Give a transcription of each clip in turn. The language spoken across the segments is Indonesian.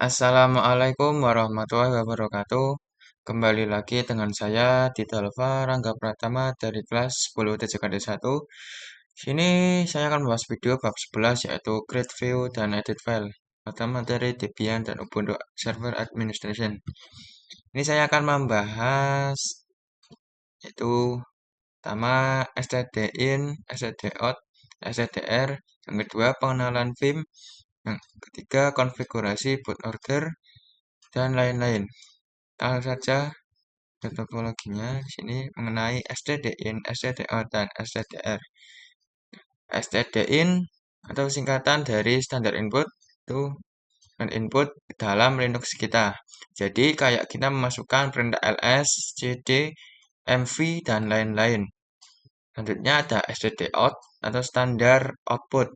Assalamualaikum warahmatullahi wabarakatuh. Kembali lagi dengan saya Didalva Rangga Pratama dari kelas 10 TJKD 1. Sini saya akan membahas video bab 11 yaitu Create View dan Edit File pada materi Debian dan Ubuntu Server Administration. Ini saya akan membahas yaitu pertama stdin, stdout, stdr, yang kedua pengenalan Vim, yang ketiga konfigurasi boot order, dan lain-lain. Langsung saja ke topologinya di sini mengenai stdin, stdout, dan stdr. stdin atau singkatan dari standar input itu input dalam Linux kita. Jadi kayak kita memasukkan perintah ls, cd, mv, dan lain-lain. Selanjutnya ada stdout atau standar output.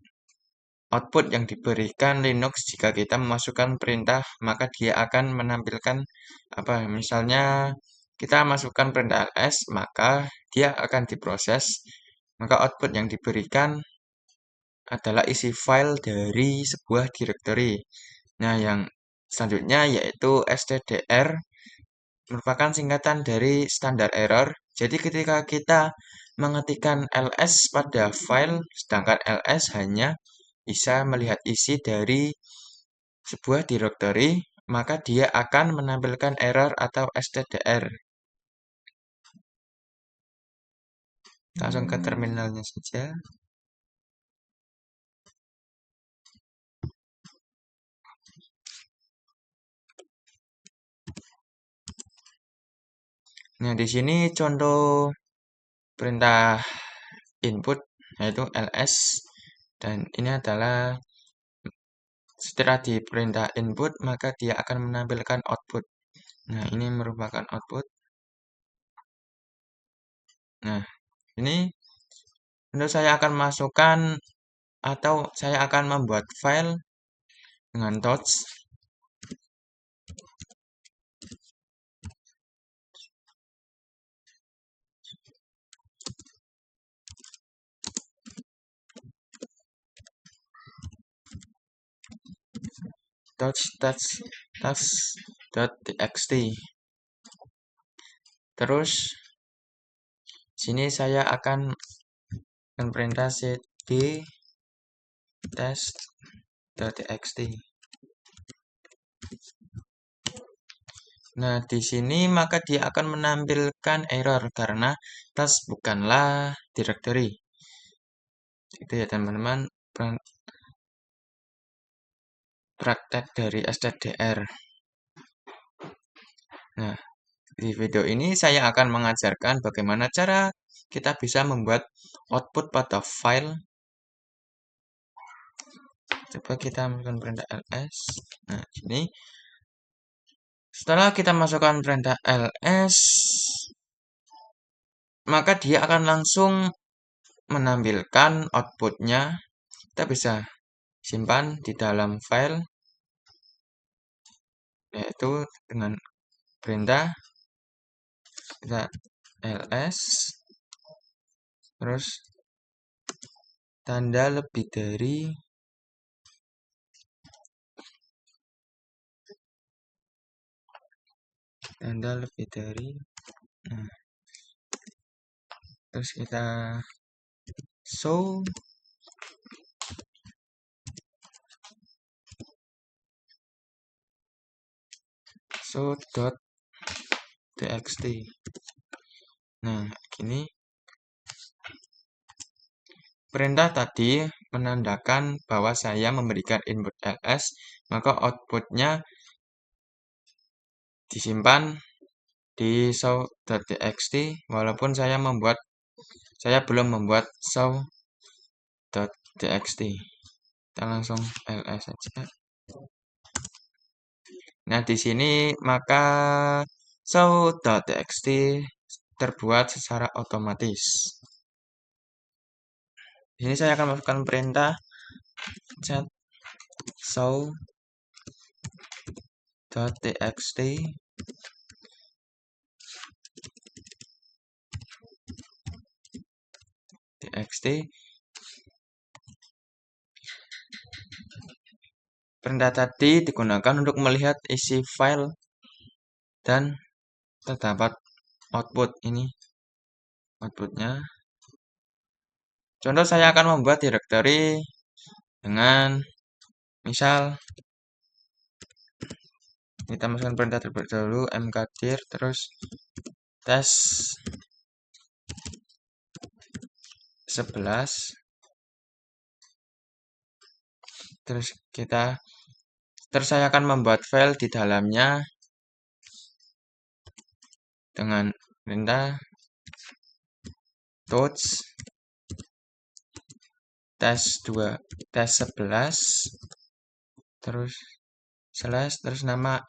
Output yang diberikan Linux jika kita memasukkan perintah, maka dia akan menampilkan apa? Misalnya kita masukkan perintah ls, maka dia akan diproses. Maka output yang diberikan adalah isi file dari sebuah directory. Nah, yang selanjutnya yaitu stdr merupakan singkatan dari standar error. Jadi ketika kita mengetikkan ls pada file, sedangkan ls hanya bisa melihat isi dari sebuah directory, maka dia akan menampilkan error atau stdr. Langsung ke terminalnya saja. Nah, di sini contoh perintah input yaitu ls, dan ini adalah setelah di perintah input maka dia akan menampilkan output. Nah, ini merupakan output. Nah, ini tentu saya akan masukkan atau saya akan membuat file dengan touch. touch.txt. Terus sini saya akan perintah cd test.txt. Nah, di sini maka dia akan menampilkan error karena task bukanlah directory. Itu ya teman-teman, praktek dari stdr. Nah, di video ini saya akan mengajarkan bagaimana cara kita bisa membuat output pada file. Coba kita masukkan perintah ls. Nah, ini setelah kita masukkan perintah ls, maka dia akan langsung menampilkan outputnya. Kita bisa simpan di dalam file, yaitu dengan perintah kita ls, terus tanda lebih dari, nah, terus kita show .txt. Nah, gini perintah tadi menandakan bahwa saya memberikan input ls, maka outputnya disimpan di show.txt walaupun saya belum membuat show.txt. Kita langsung ls saja. Nah, di sini maka show.txt terbuat secara otomatis. Di sini saya akan masukkan perintah chat show.txt Perintah tadi digunakan untuk melihat isi file dan terdapat output. Ini outputnya. Contoh, saya akan membuat directory dengan misal kita masukkan perintah terlebih dahulu mkdir terus tes 11 terus saya akan membuat file di dalamnya dengan perintah touch tes 11 terus slash terus nama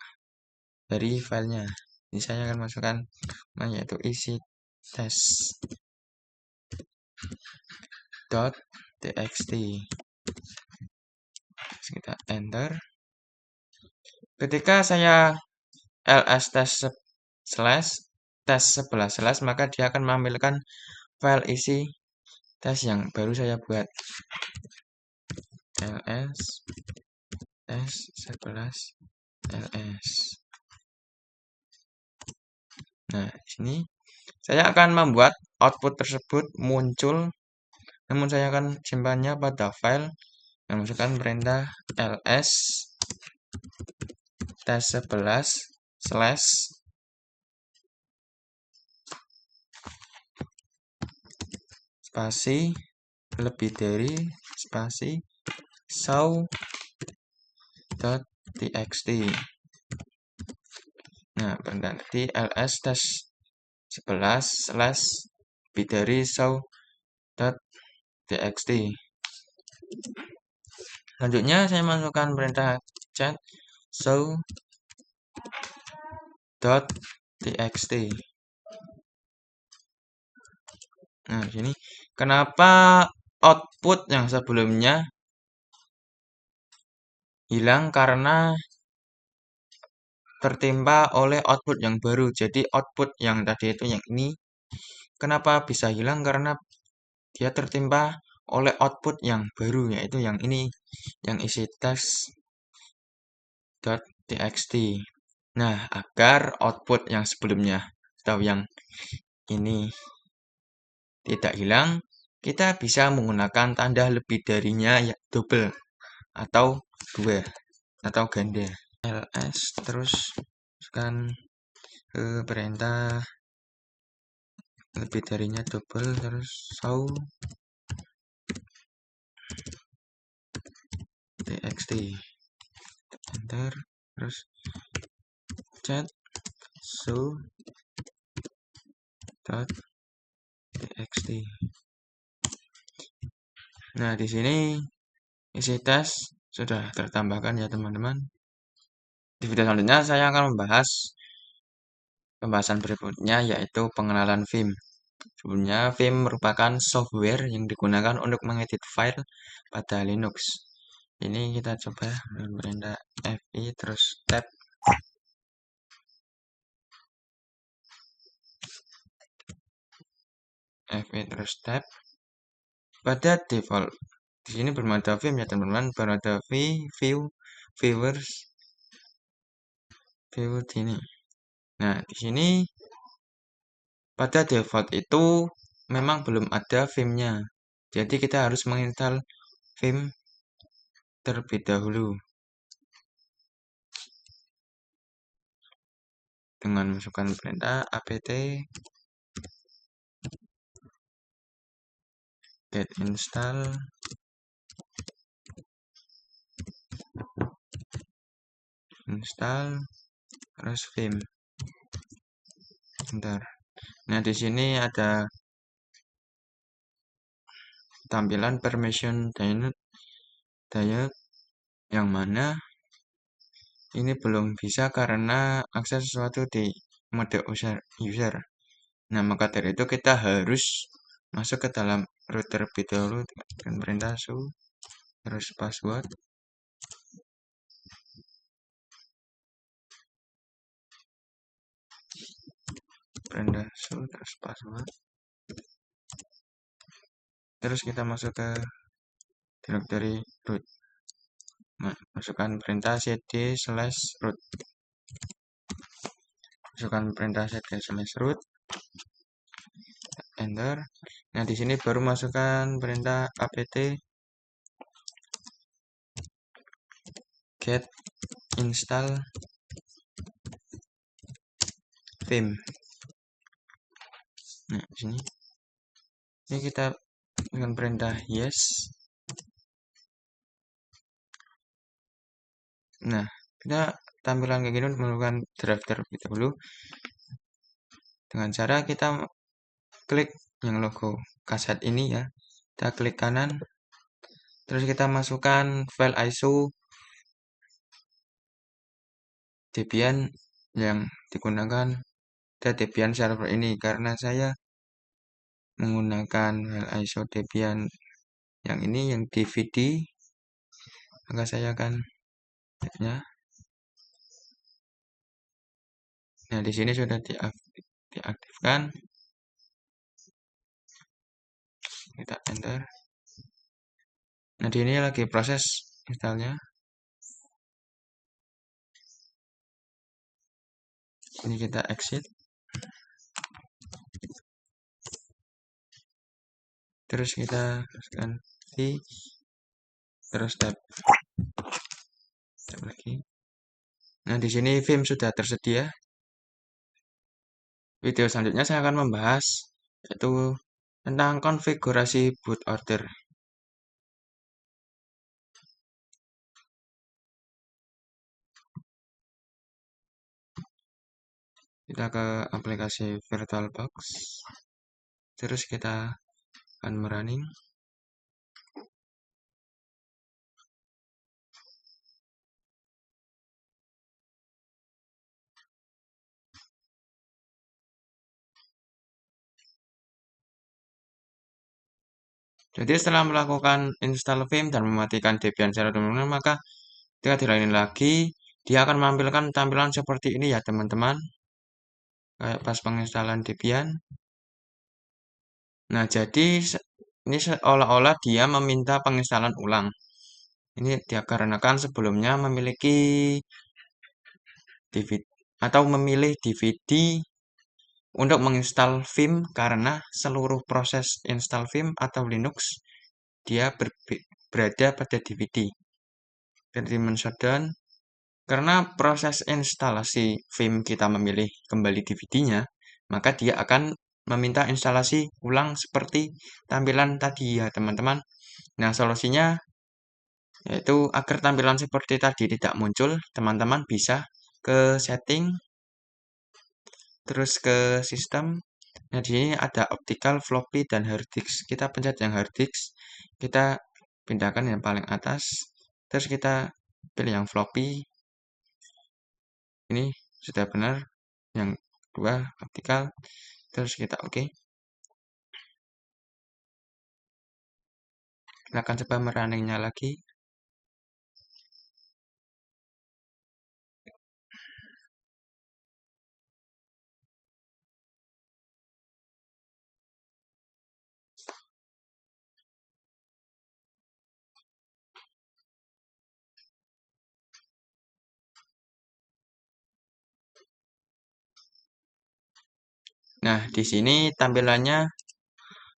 dari filenya. Ini saya akan masukkan yaitu isi test.txt. Kita enter. Ketika saya ls tes 11 maka dia akan menampilkan file isi tes yang baru saya buat. ls tes 11 ls. Nah, di sini saya akan membuat output tersebut muncul, namun saya akan simpannya pada file yang masukkan perintah ls tes 11 slash spasi lebih dari spasi show.txt. Nah, berarti ls tes 11 slash lebih dari show.txt. Selanjutnya saya masukkan perintah chat show.txt. Nah, di sini kenapa output yang sebelumnya hilang? Karena tertimpa oleh output yang baru. Jadi output yang tadi itu yang ini kenapa bisa hilang? Karena dia tertimpa oleh output yang baru, yaitu yang ini, yang isi test.txt. Nah, agar output yang sebelumnya atau yang ini tidak hilang, kita bisa menggunakan tanda lebih darinya, ya double atau 2 atau ganda. ls terus kan ke perintah lebih darinya double terus show txt, enter terus chat show.txt. Nah, di sini isi tes sudah tertambahkan ya teman-teman. Di video selanjutnya saya akan membahas pembahasan berikutnya, yaitu pengenalan Vim. Sebelumnya, Vim merupakan software yang digunakan untuk mengedit file pada Linux. Ini kita coba perintah fi terus tab. fi terus tab. Pada default di sini belum ada Vim ya teman-teman, baru ada viewers, view ini. Nah, di sini pada default itu memang belum ada Vim-nya. Jadi kita harus menginstal Vim terlebih dahulu dengan masukkan perintah apt get install terus Vim. Bentar. Nah, di sini ada tampilan permission dialog yang mana ini belum bisa karena akses sesuatu di mode user. Nah, maka dari itu kita harus masuk ke dalam root terlebih dahulu dengan perintah su terus password. Perintah su terus password. Terus kita masuk ke directory root. Masukkan perintah cd/root. Masukkan perintah cd/root. Enter. Nah, di sini baru masukkan perintah apt get install vim. Nah, di sini. Ini kita dengan perintah yes. Nah, kita tampilan kayak gini melakukan draft terlebih dahulu dengan cara kita klik yang logo kaset ini ya. Kita klik kanan, terus kita masukkan file ISO Debian yang digunakan Debian server ini. Karena saya menggunakan file ISO Debian yang ini, yang DVD, maka saya akan ya. Nah, di sini sudah diaktifkan. Kita enter. Nah, di ini lagi proses installnya. Ini kita exit. Terus kita masukkan terus tab lagi. Nah, di sini vim sudah tersedia. Video selanjutnya saya akan membahas yaitu tentang konfigurasi boot order. Kita ke aplikasi VirtualBox. Terus kita akan merunning. Jadi setelah melakukan install vim dan mematikan Debian secara umum, maka ketika dirunning lagi, dia akan menampilkan tampilan seperti ini ya teman-teman. Kayak pas penginstalan Debian. Nah, jadi ini seolah-olah dia meminta penginstalan ulang. Ini dikarenakan sebelumnya memiliki DVD atau memilih DVD untuk menginstal vim karena seluruh proses install vim atau Linux dia berada pada DVD. Jadi shutdown karena proses instalasi vim kita memilih kembali DVD-nya, maka dia akan meminta instalasi ulang seperti tampilan tadi ya teman-teman. Nah, solusinya yaitu agar tampilan seperti tadi tidak muncul, teman-teman bisa ke setting, terus ke sistem. Nah, di sini ada optical, floppy, dan hard disk. Kita pencet yang hard disk, kita pindahkan yang paling atas, terus kita pilih yang floppy. Ini sudah benar. Yang kedua optical, terus kita oke. Kita akan coba merunningnya lagi. Nah, di sini tampilannya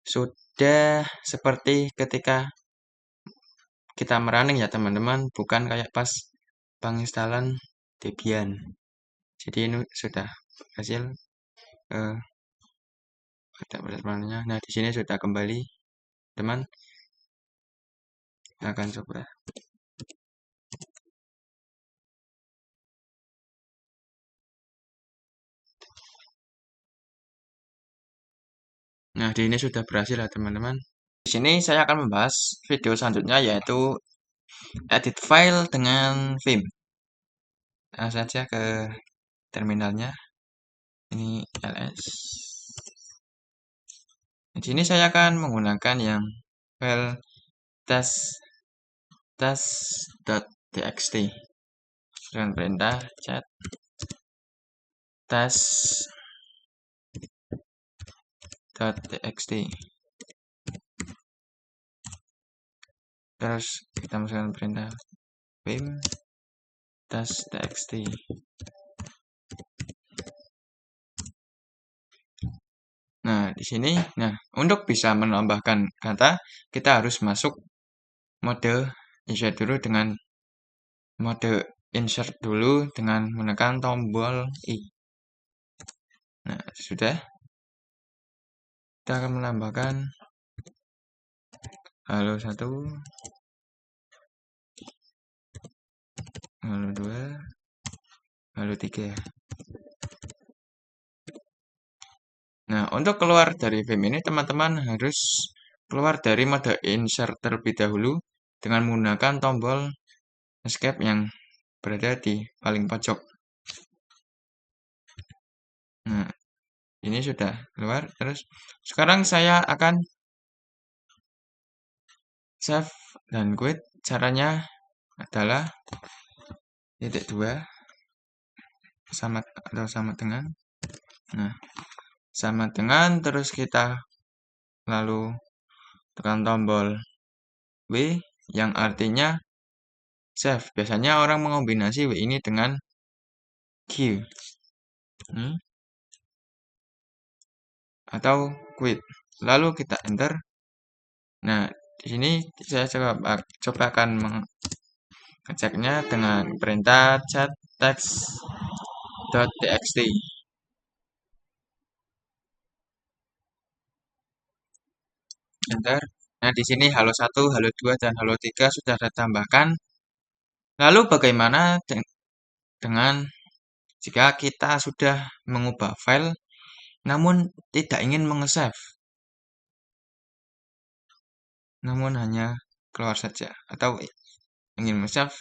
sudah seperti ketika kita merunning ya teman-teman, bukan kayak pas penginstalan Debian. Jadi ini sudah hasil perjalanannya. Nah, di sini sudah kembali, teman. Kita akan coba. Nah, di ini sudah berhasil ya teman-teman. Di sini saya akan membahas video selanjutnya yaitu edit file dengan vim. Langsung saja ke terminalnya. Ini ls. Di sini saya akan menggunakan yang file test.txt dengan perintah cat test.txt. Terus kita masukkan perintah vim tes.txt. Nah, di sini, untuk bisa menambahkan kata, kita harus masuk mode insert dulu dengan menekan tombol I. Nah, sudah. Kita akan menambahkan halo 1, halo 2, halo 3. Nah, untuk keluar dari vim ini, teman-teman harus keluar dari mode insert terlebih dahulu dengan menggunakan tombol escape yang berada di paling pojok. Nah, ini sudah keluar. Terus, sekarang saya akan save dan quit. Caranya adalah titik 2 sama dengan. Nah, sama dengan, terus kita lalu tekan tombol W yang artinya save. Biasanya orang mengombinasi W ini dengan Q. Atau quit. Lalu kita enter. Nah, di sini saya coba akan mengeceknya dengan perintah chat text.txt. Enter. Nah, di sini halo 1, halo 2, dan halo 3 sudah ditambahkan. Lalu bagaimana dengan jika kita sudah mengubah file namun tidak ingin mengesave, namun hanya keluar saja, atau ingin men-save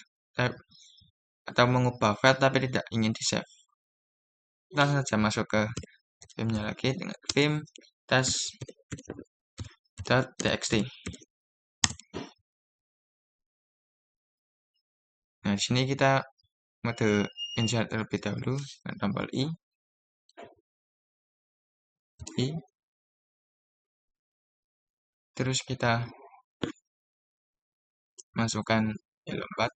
atau mengubah file tapi tidak ingin di-save. Langsung saja masuk ke vimnya lagi dengan vim tes.txt. Nah, di sini kita mode insert terlebih dahulu dengan tombol I. Terus kita masukkan hello 4.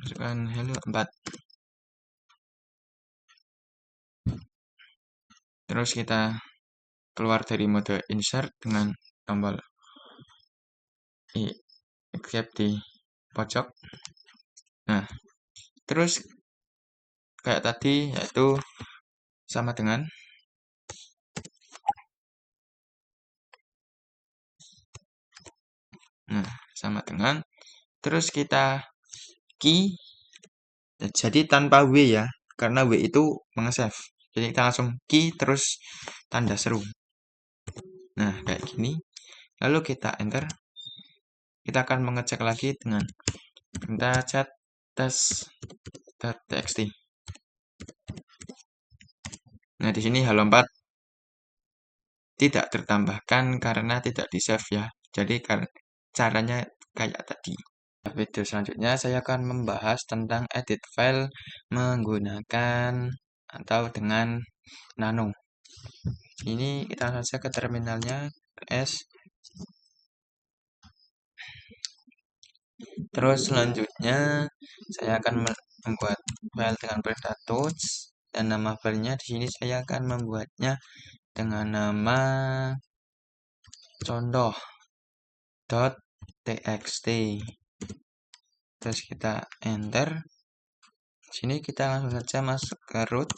Masukkan hello 4. Terus kita keluar dari mode insert dengan tombol I escape di pojok. Nah, terus kayak tadi, yaitu sama dengan. Nah, sama dengan. Terus kita key. Jadi tanpa W ya, karena W itu mengesave. Jadi kita langsung key terus tanda seru. Nah, kayak gini. Lalu kita enter. Kita akan mengecek lagi dengan perintah chat tes.txt. Nah, di sini halo 4 tidak tertambahkan karena tidak di-save ya. Jadi caranya kayak tadi. Video selanjutnya saya akan membahas tentang edit file menggunakan atau dengan Nano. Ini kita saja ke terminalnya S. Terus selanjutnya saya akan membuat file dengan perintah touch, dan nama filenya di sini saya akan membuatnya dengan nama contoh.txt. Terus kita enter. Sini kita langsung saja masuk ke root.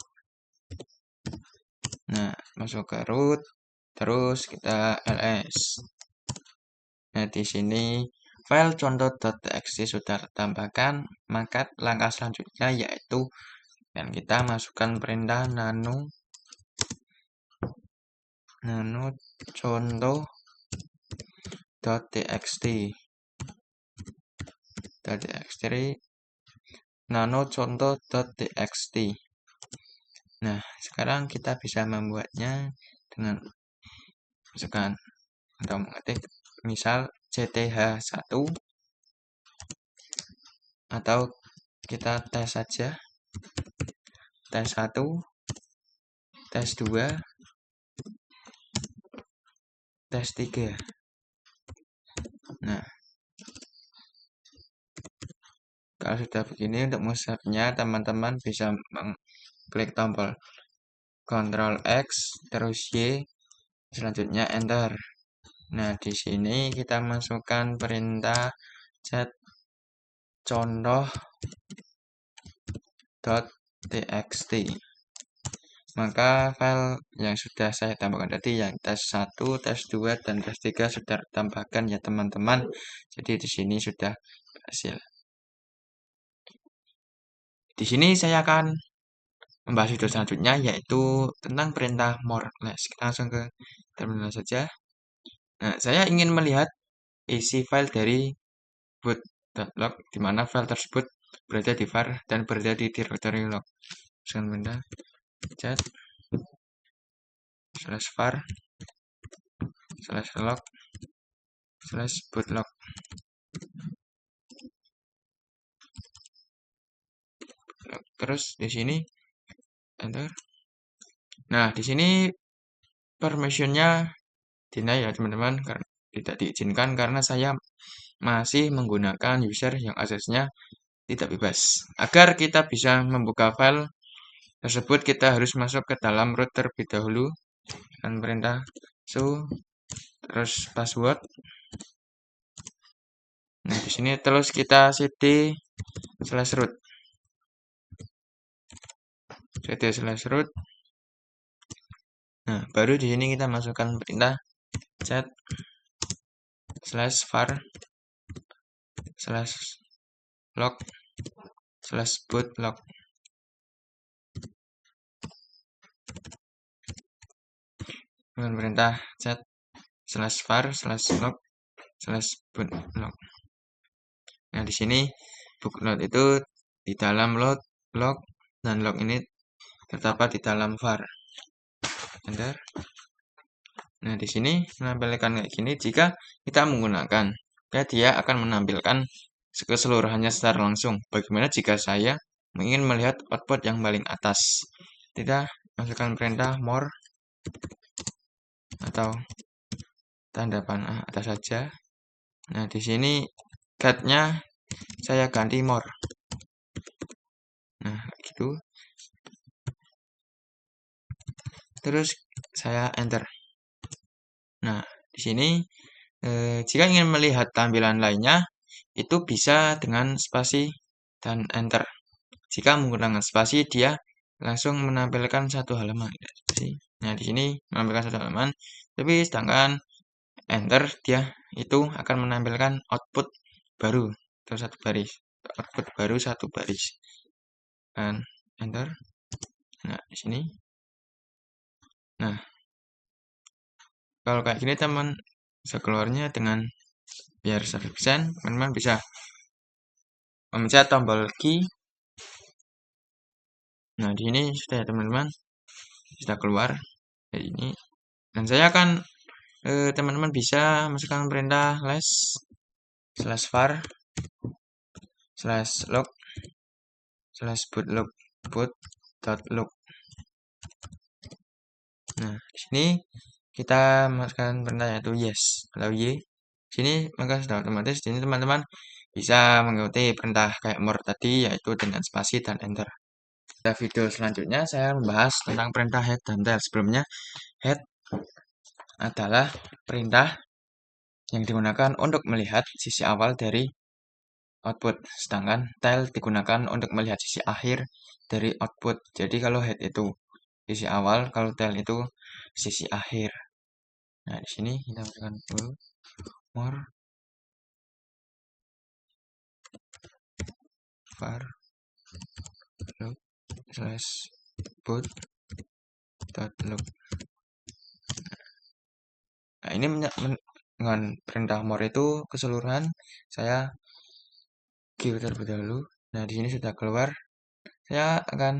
Nah, masuk ke root, terus kita ls. Nah, di sini file contoh.txt sudah ditambahkan, maka langkah selanjutnya yaitu dan kita masukkan perintah nano contoh.txt. Nano contoh.txt. Nah, sekarang kita bisa membuatnya dengan masukkan atau mengetik misal cth1 atau kita tes saja. tes 1, tes 2, tes 3. Nah, kalau sudah begini untuk mengusapnya, teman-teman bisa mengklik tombol Ctrl X, terus Y, selanjutnya Enter. Nah, di sini kita masukkan perintah set contoh.txt. Maka file yang sudah saya tambahkan tadi, yang tes 1, tes 2, dan tes 3 sudah ditambahkan ya teman-teman. Jadi di sini sudah berhasil. Di sini saya akan membahas video selanjutnya, yaitu tentang perintah more less. Kita langsung ke terminal saja. Nah, saya ingin melihat isi file dari boot.log, di mana file tersebut berada di var dan berada di directory log. Dengan benda cat /var /log /bootlog. Terus di sini enter. Nah, di sini permissionnya deny ya teman-teman, karena tidak diizinkan karena saya masih menggunakan user yang aksesnya tidak bebas. Agar kita bisa membuka file tersebut, kita harus masuk ke dalam root terlebih dahulu dengan perintah sudo terus password. Nah, di sini terus kita cd/root. cd/root. Nah, baru di sini kita masukkan perintah cat /var /log /bootlog. Dengan perintah cat /var /log /bootlog. Nah, di sini bootload itu di dalam log, dan log ini terdapat di dalam var. Enter. Nah, di sini menampilkan kayak gini. Jika kita menggunakan, ya dia akan menampilkan keseluruhannya secara langsung. Bagaimana jika saya ingin melihat output yang paling atas? Kita masukkan perintah more atau tanda panah atas saja. Nah, di sini cat-nya saya ganti more. Nah, gitu. Terus saya enter. Nah, di sini jika ingin melihat tampilan lainnya, itu bisa dengan spasi dan enter. Jika menggunakan spasi, dia langsung menampilkan satu halaman. Nah, di sini menampilkan satu halaman, tapi sedangkan enter, dia itu akan menampilkan output baru atau satu baris. Output baru satu baris. Dan enter. Nah, di sini. Nah, kalau kayak gini teman bisa keluarnya dengan biar sufficient, teman-teman bisa memencet tombol key. Nah, di sini sudah ya teman-teman, sudah keluar dari ini. Dan saya akan teman-teman bisa masukkan perintah /var /log /bootlog boot.log. Nah, di sini kita masukkan perintah yaitu yes atau y. Sini maka sudah otomatis. Di sini teman-teman bisa mengikuti perintah kayak more tadi, yaitu dengan spasi dan enter. Pada video selanjutnya saya membahas tentang perintah head dan tail. Sebelumnya, head adalah perintah yang digunakan untuk melihat sisi awal dari output, sedangkan tail digunakan untuk melihat sisi akhir dari output. Jadi kalau head itu sisi awal, kalau tail itu sisi akhir. Nah, di sini kita masukkan more var log /boot.log. Nah, ini dengan perintah more itu keseluruhan saya queue terlebih dahulu. Nah, di sini sudah keluar. Saya akan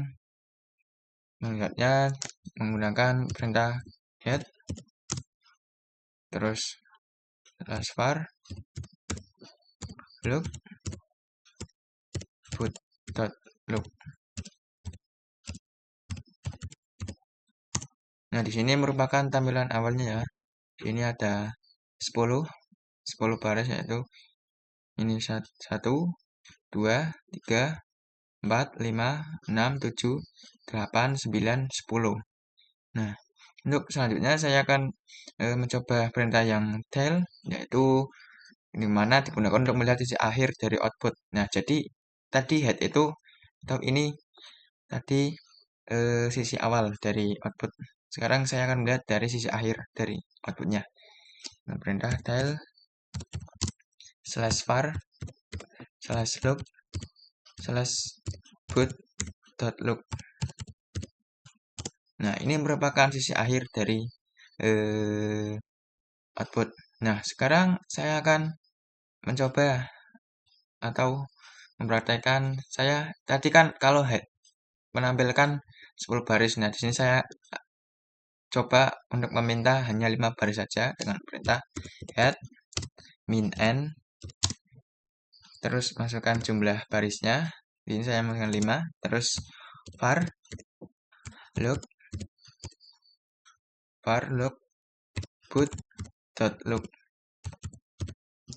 melihatnya menggunakan perintah head terus /var log boot.log. Nah, di sini merupakan tampilan awalnya ya. Ini ada 10 baris, yaitu ini 1, 2, 3, 4, 5, 6, 7, 8, 9, 10. Nah, untuk selanjutnya saya akan mencoba perintah yang tail, yaitu di mana digunakan untuk melihat sisi akhir dari output. Nah, jadi tadi head itu, atau ini tadi sisi awal dari output. Sekarang saya akan melihat dari sisi akhir dari outputnya. Nah, perintah tail /var /look /boot .look. Nah, ini merupakan sisi akhir dari output. Nah, sekarang saya akan mencoba atau mempraktekkan. Saya tadi kan kalau head menampilkan 10 baris. Nah, di sini saya coba untuk meminta hanya 5 baris saja dengan perintah head min n, terus masukkan jumlah barisnya. Di sini saya masukkan 5, terus var look boot .look.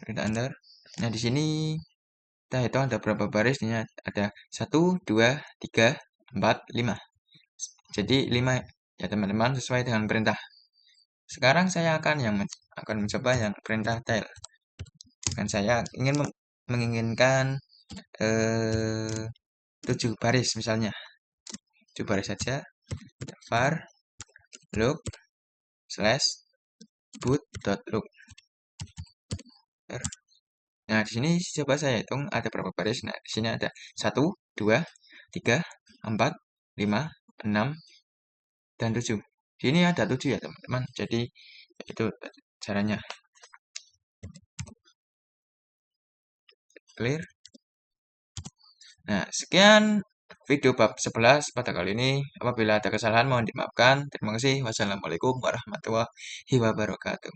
Enter. Nah, di sini kita hitung ada berapa baris. Ini ada 1, 2, 3, 4, 5. Jadi 5 ya teman-teman, sesuai dengan perintah. Sekarang saya akan mencoba yang perintah tail. Dan saya menginginkan 7 baris misalnya. 7 baris saja. var look /boot.look. Nah, di sini coba saya hitung ada berapa baris. Nah, di sini ada 1, 2, 3, 4, 5, 6, dan 7. Di sini ada 7 ya, teman-teman. Jadi, itu caranya. Clear? Nah, sekian video bab 11 pada kali ini. Apabila ada kesalahan mohon dimaafkan. Terima kasih. Wassalamualaikum warahmatullahi wabarakatuh.